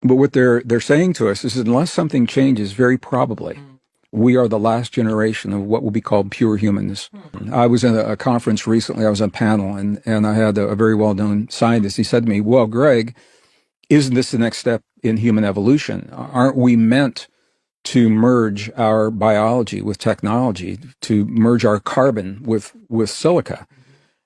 But what they're saying to us is unless something changes, very probably, we are the last generation of what will be called pure humans. I was in a conference recently. I was on a panel, and I had a very well-known scientist. He said to me, well, Greg, isn't this the next step in human evolution? Aren't we meant to merge our biology with technology, to merge our carbon with silica?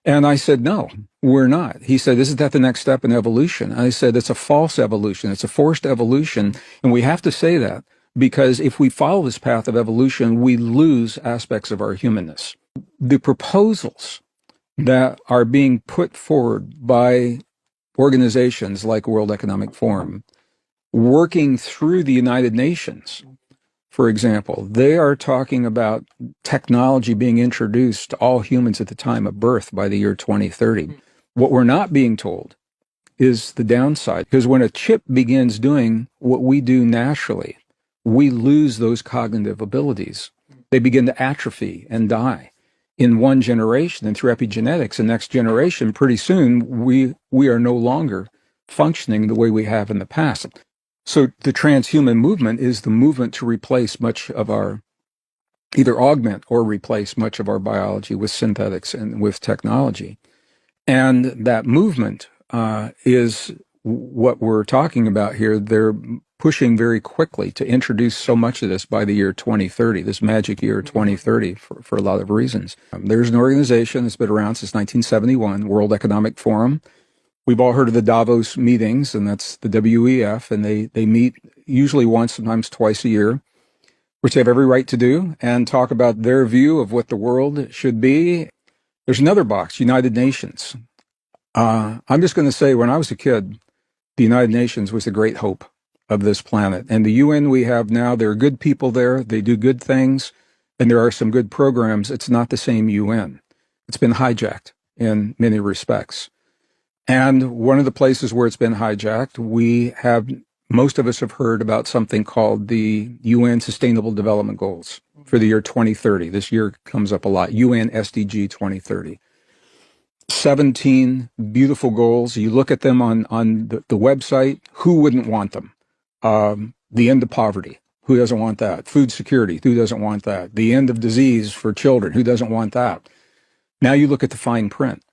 And I said, no, we're not. He said, isn't that the next step in evolution? I said, it's a false evolution. It's a forced evolution. And we have to say that because if we follow this path of evolution, we lose aspects of our humanness. The proposals that are being put forward by organizations like World Economic Forum, working through the United Nations, for example, they are talking about technology being introduced to all humans at the time of birth by the year 2030. What we're not being told is the downside, because when a chip begins doing what we do naturally, we lose those cognitive abilities. They begin to atrophy and die in one generation, and through epigenetics, the next generation, pretty soon, we are no longer functioning the way we have in the past. So the transhuman movement is the movement to replace much of our, either augment or replace much of our biology with synthetics and with technology. And that movement is what we're talking about here. They're pushing very quickly to introduce so much of this by the year 2030, this magic year 2030, for a lot of reasons. There's an organization that's been around since 1971, World Economic Forum. We've all heard of the Davos meetings, and that's the WEF, and they meet usually once, sometimes twice a year, which they have every right to do, and talk about their view of what the world should be. There's another box, United Nations. I'm just going to say, when I was a kid, the United Nations was the great hope of this planet. And the UN we have now, there are good people there, they do good things, and there are some good programs. It's not the same UN. It's been hijacked in many respects. And one of the places where it's been hijacked, most of us have heard about something called the UN Sustainable Development Goals for the year 2030. This year comes up a lot, UN SDG 2030. 17 beautiful goals. You look at them on the website, who wouldn't want them? The end of poverty, who doesn't want that? Food security, who doesn't want that? The end of disease for children, who doesn't want that? Now you look at the fine print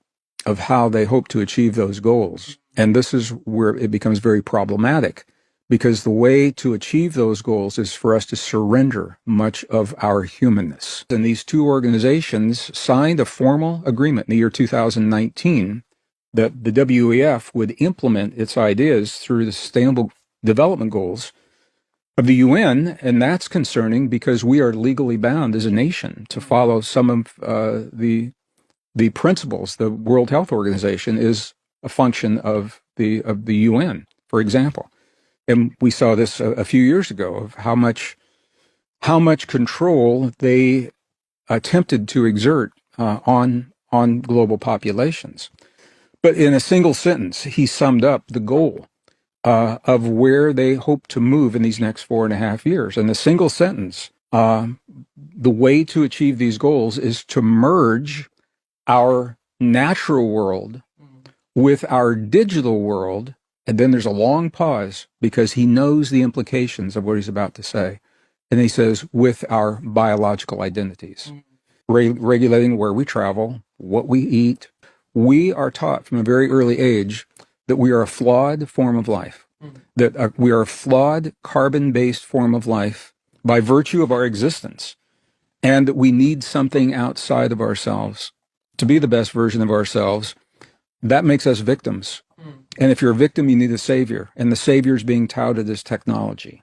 of how they hope to achieve those goals. And this is where it becomes very problematic, because the way to achieve those goals is for us to surrender much of our humanness. And these two organizations signed a formal agreement in the year 2019 that the WEF would implement its ideas through the Sustainable Development Goals of the UN, and that's concerning because we are legally bound as a nation to follow some of the principles. The World Health Organization is a function of the UN, for example. And we saw this a few years ago of how much control they attempted to exert on global populations. But in a single sentence, he summed up the goal of where they hope to move in these next 4.5 years. In a single sentence, the way to achieve these goals is to merge our natural world with our digital world. And then there's a long pause because he knows the implications of what he's about to say. And he says, with our biological identities, regulating where we travel, what we eat. We are taught from a very early age that we are a flawed form of life, that we are a flawed carbon-based form of life by virtue of our existence, and that we need something outside of ourselves to be the best version of ourselves. That makes us victims. And if you're a victim, you need a savior, and the savior is being touted as technology.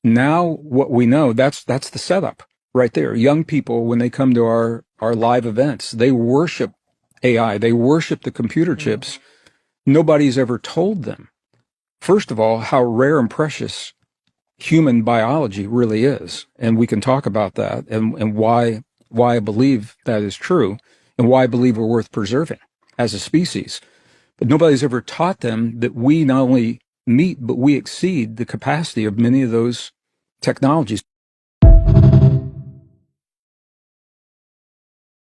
Now, what we know, that's the setup right there. Young people, when they come to our live events, they worship AI, they worship the computer chips. Nobody's ever told them, first of all, how rare and precious human biology really is. And we can talk about that and why I believe that is true and why I believe we're worth preserving as a species. But nobody's ever taught them that we not only meet, but we exceed the capacity of many of those technologies.